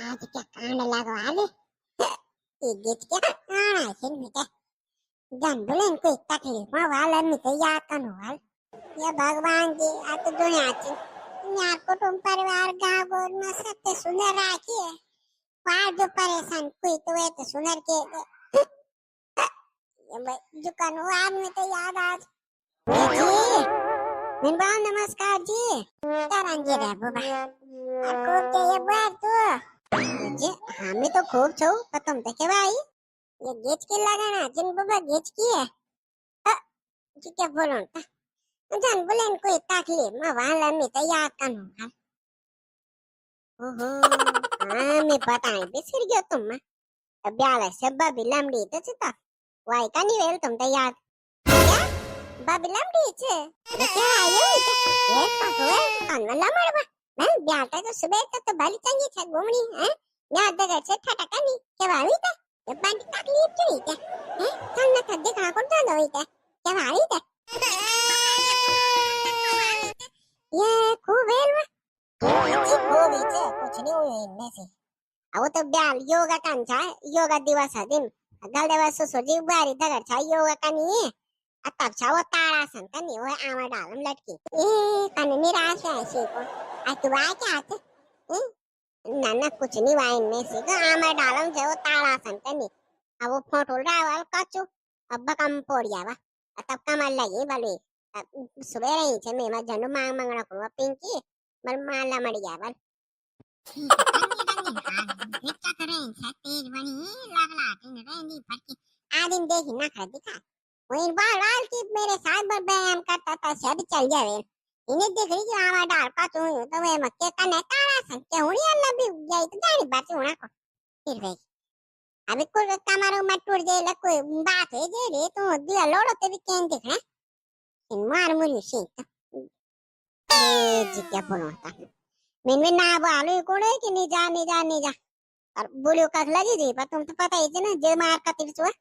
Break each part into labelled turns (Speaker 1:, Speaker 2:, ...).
Speaker 1: आज क्या कांड लगवा ले ये गेट क्या काना है मिटे जान बोले इनको एक तकलीफ में वाला मिटे याद कनो वाल ये भगवान जी आ तो दुनिया ची यार कुटुंब परिवार गांव गोर में सत्य सुंदर राखी है पार जो परेशान कोई तो है तो सुंदर के ये भाई जो कनो आदमी तो याद आज जी मिनबा नमस्कार जी तरंगे रे बाबा आपको के ये बात तो जी हमें तो खूब छो पर तुम तो के भाई ये गेच के लगाना जिन बाबा गेच की है जी क्या बोलो जान बोले कोई तकलीफ में वाला में तो याद कनो ओहो हाँ मैं पता नहीं बिसर गया तुम अब यार शब्बा भी लंबी तो चिता वाई का नहीं वेल तुम तो याद क्या बाबी लंबी छे ये क्या आयो ये पकवे अनला मरवा मैं ब्याटा तो सुबह तो भली चंगी छे घूमनी है या दगर से ठटका नहीं के वावी था ये बंद तकलीफ नहीं क्या हैं चल ना थक देखा कौन सा दवाई था के वावी था ये खूब वेल जी खूब ही छे कुछ नहीं हुई इनमें से अब तो ब्याल योगा कांचा योगा दिवस है दिन गल दिवस सोजी बारी दगर छा योगा कनी तब छाव ताड़ासन कनी वो आमा डालम लटकी ए कने निराश है से को आ तू आ क्या आते ना ना कुछ नहीं वाइन में से तो आमा डालम जो ताड़ासन कनी अब वो फोटो डाल कचू अब कम पोड़िया वा तब कमल लगी बलवे सुबह रही छे मैं जनु मांग मंगड़ा को पिंकी मल माला मड़िया बल क्या करें तेज बनी लगलाटी रेंदी फटकी आदिम देखी ना खा दिखा वहीं बाल की मेरे साथ व्यायाम करता था सब चल जावे इन्हें देख रही कि आवा डाल का तू तो वे मक्के का नेताड़ा संके हुनी अल्लाह भी जाई तो जानी बात होना को फिर भाई अभी कोई कमरो मत टूट जाए ल कोई बात है जे रे तू दिया लोड़ो ते भी केन देखना इन मार मुरी सी ए जी क्या बोलता मैंने ना बोलो कोड़े कि नहीं जा और बोलियो कस लगी जी पर तुम तो पता ही थी ना जे मार का तिरछुआ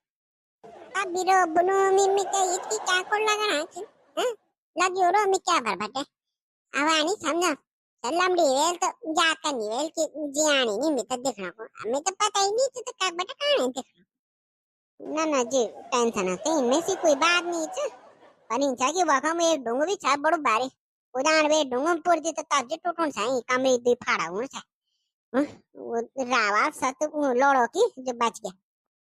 Speaker 1: बिरो बुनु मिम्मी के इतकी क्या कोड लगाना है हैं लगी रो मी क्या बरबटे आवानी समझो लमड़ी वेल तो जात का नहीं वेल की जियानी नहीं मैं तो देखना को हमें तो पता ही नहीं तो क्या बटा कहां है देखना ना ना जी टेंशन है इनमें से कोई बात नहीं है पर इंचा की वखा में डोंगो भी छा बड़ो बारे उदान वे डोंगो पुर दी तो तब जे टूटून साई कमरे दी फाड़ा हुन छा वो रावा सत लोड़ो की जो बच गया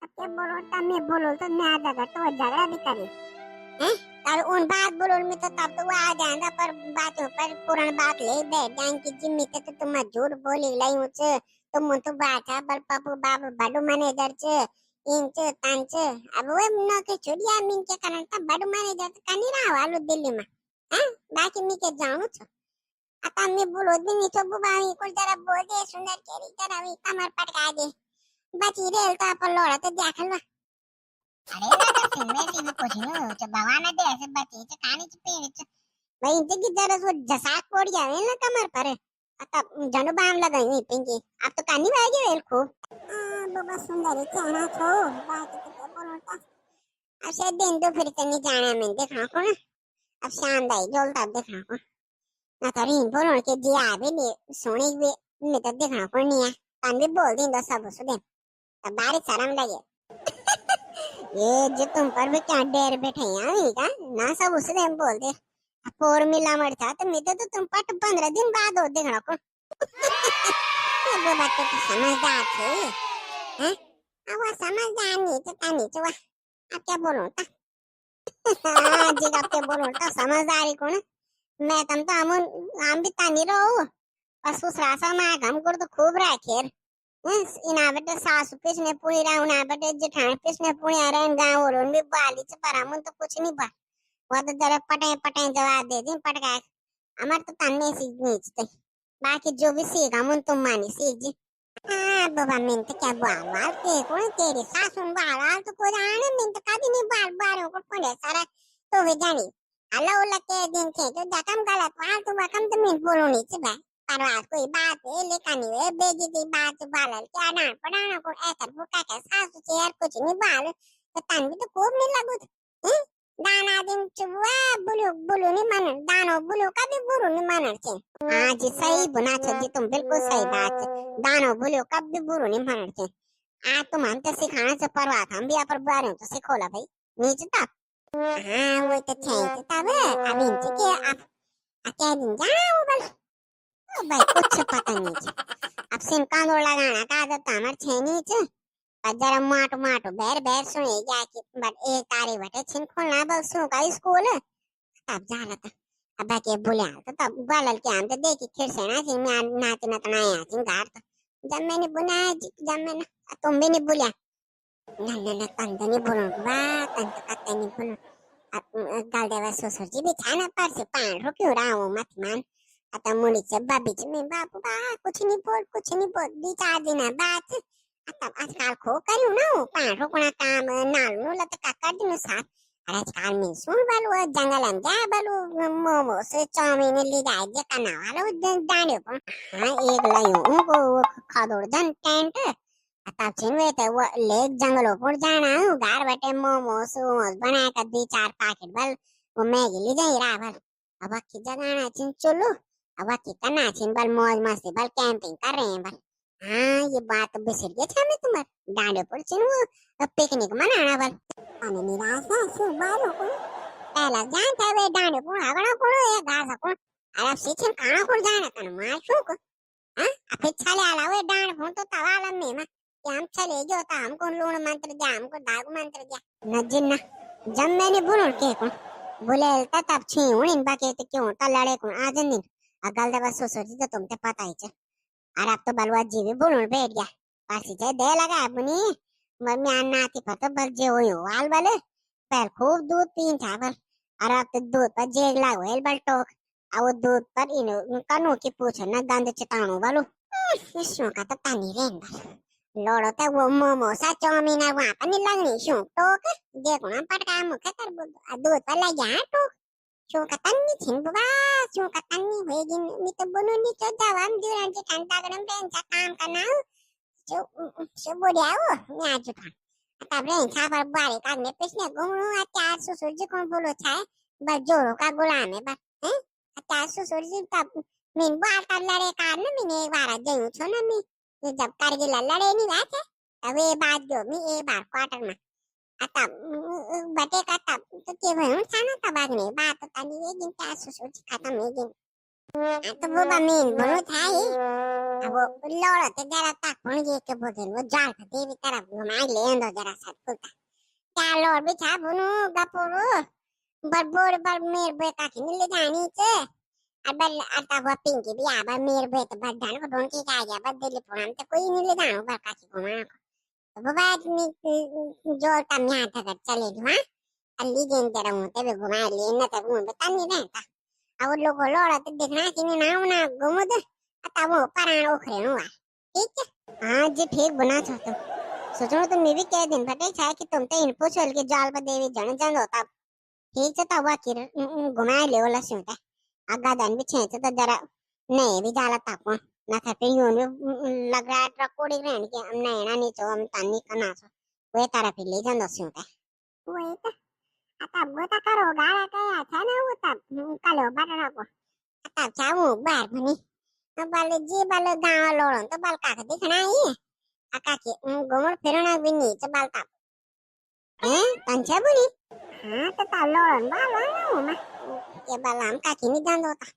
Speaker 1: अब बोलो तब मैं बोलो तो मैं आ जाएगा तो झगड़ा भी करी हैं और उन बात बोलो में तो तब तो वो आ जाएगा पर बातों पर पुरानी बात ले बैठ जाएंगे कि जिम्मी तो तुम झूठ बोली लाई हूँ चे तुम तो बात है बल पापू बाप बड़ू मैनेजर चे इंच तांच अब वो न के छोड़िया मिन के कारण तब बड़ू मैनेजर तो कनी रहा वालो दिल्ली में हैं बाकी मी के जाऊँ छो आता मैं बोलो दिन नहीं तो बुबाई को जरा बोल दे सुंदर केरी तरह भी कमर पटका दे बची रेल तो अपन लोड़ा तो देखल बा अरे ना तो फिल्म में कुछ नहीं हो भगवान दे ऐसे बची तो कहानी च पेड़ च भाई इनके की जरा सो जसाक पड़ जावे ना कमर पर आता जनु बाम लगाई पिंकी अब तो कानी वागे वेल खूब बाबा सुंदरी चाना छो बात तो बोलता अब से दिन तो फिर तनी जाना मैं देखा को ना अब शाम दाई जोलता देखा को ना तो रीन बोलो के जी आवे ने सोने वे मैं तो देखा को नहीं है कान भी बोल दिन दो सब सुदे अब बारिश शर्म लगे ये जो तुम पर भी क्या डेर बैठे हैं का ना सब उसने बोल दे पोर मिला मरता तो मैं तो तुम पट 15 दिन बाद हो देखना को ये बात तो समझदार थे हैं अब वो समझदार नहीं तो तानी तो अब क्या बोलूं ता हां जी अब क्या बोलूं ता समझदारी को ना मैं तम तो हम भी तानी रहो और सुसरा सा मां हम को तो खूब राखेर इना बेटे सासु पिछने पुणी राउना बेटे जेठान पिछने पुणी आरन गांव और भी बाली से परामुन तो कुछ नहीं बा वो तो जरा पटे जवाब दे दी पटका हमार तो तन्ने सीख नहीं छते बाकी जो भी सीखा मुन तुम मानी सीख जी हां बाबा मैं तो क्या बाल के कौन तेरी सासुन बाल तो कोई आने मैं तो कभी नहीं बाल को कोने सारा तो वे जानी हल्ला उल्ला के दिन थे तो जकम गलत वाल तो वकम तो मैं बोलो नहीं से बा परवास कोई बात है लेकिन ये बेइज्जती बात बालल क्या ना पढ़ाना को ऐसा भूखा का सासु से यार कुछ नहीं बाल तो तन भी तो खूब नहीं लगू हैं दाना दिन चुवा बुलु बुलु नहीं मानर दानो बुलु का भी बुरु नहीं मानर छे हाँ जी सही बुना छे जी तुम बिल्कुल सही बात है दानो बुलु का भी बुरु नहीं मानर छे आ तुम हम तो सिखाने से परवा था हम भी पर बारे तो सिखोला भाई नीचे तक हाँ वो तो छे तब अभी इनसे के आप क्या दिन जाओ बल ओ भाई कुछ पता नहीं छे अब सिम कांदो लगाना का आदत हमार छे नहीं छे जरा माटो माटो बेर बेर सुने क्या कि बट एक तारी बटे छिन खोलना बल सु का स्कूल तब जाला था अब के बोले तो तब बालल के हम तो देखी खिरसे ना थी मैं नाच ना तनाया थी घर तो जब मैंने बुलाया जब मैंने तुम भी नहीं बुला ना ना ना तंद नहीं बोलो वाह तंद कते नहीं बोलो अब गाल देवा ससुर जी भी था ना पर से पान रुक्यो राव मत मान आता मुड़ी से बाबी जी मैं बाबू बा कुछ नहीं बोल दी 4 दिन बाद तब आजकल खो કર્યું ના પાણ રોકણા કામ નાળનું લત કાકાડીનું સાથ આજકાલ મી શું બાલું જંગલમ જા બાલું મોમોસ ચાઉમીન લીધા જે કનાવાલો દાંડ્યો પણ હા એક લયું હું ખાધોડ જન ટેન્ટ તબ છીનવે તે લેક જંગલો પર જાણા હું ગાર બટે મોમોસ બનાય કદી 4 પેકેટ બલ वो मैगी ली जाई रावल अब की जगह छिन चलो अब की कना छिन बल मौज मस्ती बल कैंपिंग कर रहे हैं बल हाँ ये बात बिसर गया था मैं तुम्हारे डांडे पर छिन वो पिकनिक मनाना बल अने निराशा से बालो को पहला जानता वे डांडे पर आगड़ा को ये गासा को अरे सीछन कहां को जाना तन माशू को हां फिर चले आला वे डांड फोन तो तवाला में मा कि हम चले जो था हमको लूण मंत्र दिया हमको दाग मंत्र दिया न जिन्ना जब मैंने बोलो के को बोले तब छी उन बाके तो क्यों ता लड़े को आज दिन अगल दबा सोची तो तुमते पता ही है और अब तो बलवा जी भी बोलूं बैठ गया पासी जे दे लगा अपनी मम्मी अन्ना आती पता बल जे होयो वाल बले पहल खूब दूध पीन था बल और अब तो दूध पर जेग लागो एल बल टोक अब वो दूध पर इन कनु की पूछ न गंद चिताणु बलू इसो का तो तानी रेन बल लोड़ो तो वो मोमोसा चाउमीन वहां पर नहीं लगनी शू टोक देखो ना पटका मुखे कर दूध पर लग गया टोक शू का तन्नी छिन बुआ शू का तन्नी होएगी मी तो बोलू नहीं तो जवाब दियो जे ठंडा गरम बेन सा काम करना जो बोलिया वो मैं आज था तब रे छा पर बारे का ने पिछने घूमू अत्यार ससुर जी को बोलो छाए बस जोरो का गुलाम है बस हैं अत्यार ससुर जी तब मीन बात कर लड़े कार न मीन एक बार जयू छो न मी जब कारगिल लड़े नहीं बात है तब ये बात जो मी एक बार क्वार्टर में तब बटे का तब तो के भयन था ना तब आगने बात तो तनी ये दिन क्या ससुर जी खत्म हो गई तो वो बमीन बोलो था ही अब वो लोड़ा ते जरा तक फोन ये के बोले वो जाल का देवी तरफ घुमाई ले अंदर जरा सा खुलता क्या लोड़ भी था बोलो गपोरो बर मेर बेटा की ले जानी चे अब आता वो पिंकी भी आबा मेर बेटा बड्डान को ढूंढ के आ गया बदले पुरान तो कोई नहीं ले जानो बर का की घुमाना तो वो बात में जो तम यहाँ तक चले हुआ अल्ली गेन तेरा मुझे भी घुमा लेना तब मुझे बता नहीं रहता अब लोगों लोड़ा तो देखना कि मैं ना घूमो तो आता वो परान उखरे हुआ ठीक है हाँ जी ठीक बना तो सोचो तो मैं भी कह दिन बटे छा कि तुम तो इनको चल के जाल पर देवी जन जन होता ठीक है तब कि घुमा ले वाला सुनता अगा दन भी छे तो जरा नहीं भी जाला ताको ना था पे यूं लग रहा ट्रकोड़ी रहन के हम नहीं ना नहीं तो हम तानी कना सो वे तारा पे ले जन सुनता वही तो आता गोता करो गाड़ा कया था ना वो तब कलो बटरा को आता चाहूं बाहर बनी बाले जी बाले गांव लोड़न तो बाल का दिखना ही आका के गोमर फिरना भी नहीं तो बाल का हैं तंछे बुनी हां तो ता लोड़न बाल ना मा के बाल हम का की नहीं जान होता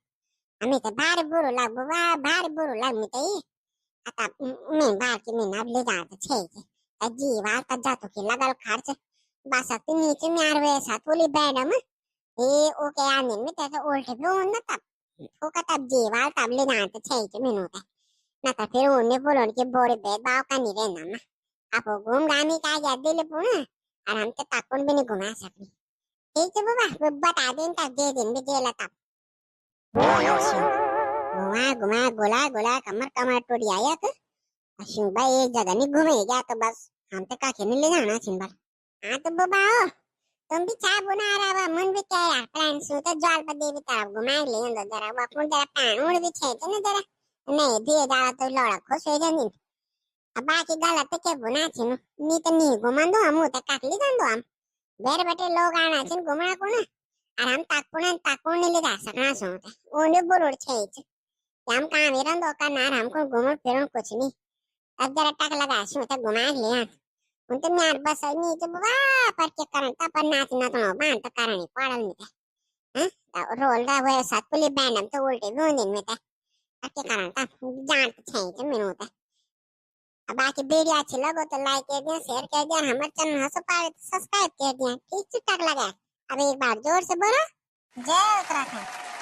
Speaker 1: हमें तो बाहर बुरो लाग बाहर बुरो लाग मी तई आता मैं बाहर की मैं अब ले जाता छे अजी वाल का जा तो के लगल खर्च बासक नीचे में आर वे साथ बोली बैडम ए ओके आने में तो उल्टे भी होना तब वो का तब जीवाल तब ले जाते छे के मिनट ना तो फिर उन्हें बोलो के बोरे बेद बाव का नहीं रहना ना आप घूम गामी का याद दे ले पुना और हम तो ताकुन भी नहीं घुमा सकते ठीक है बाबा बता दें तब दे दिन भी जेला तब घुमा घुमा गोला गोला कमर टूट आया तो अशुं भाई एक जगह नहीं घूमेगा तो बस हम तो काके नहीं ले जाना सिंबल हाँ तो बाबा तुम भी चाय बना रहा मन भी क्या यार प्लान सो तो जाल पर देवी तरफ घुमा ले अंदर जरा वो अपन जरा पान उड़ भी छे तो ना जरा नहीं धीरे जा तो लड़ा खुश हो जानी अब बाकी गलत के बुना छी नी तो नी घुमा दो हम तो काट ली दो हम बेर बटे लोग आना छन घुमना को ना और हम ताकपुण ले जा सकना सोते ओने बोरोड छे हम काम इरन दो का नार हमको घुमण फिरण कुछ नहीं अब जरा टक लगा सु त घुमा लिया उन तो यार बस नहीं तो बा पर के कारण ता पर नाच ना तो बांध तो कारण ही पड़ल नहीं हां रोल दा वे साथ पुली बैंड हम तो उल्टे गोंदिन में ता के कारण ता जान छे के मेनू ता अब बाकी वीडियो अच्छी लगो तो लाइक कर दिया शेयर कर दिया हमारे चैनल हंसो पाए तो सब्सक्राइब कर दिया ठीक टक लगा अब एक बार जोर से बोलो जय उत्तराखंड।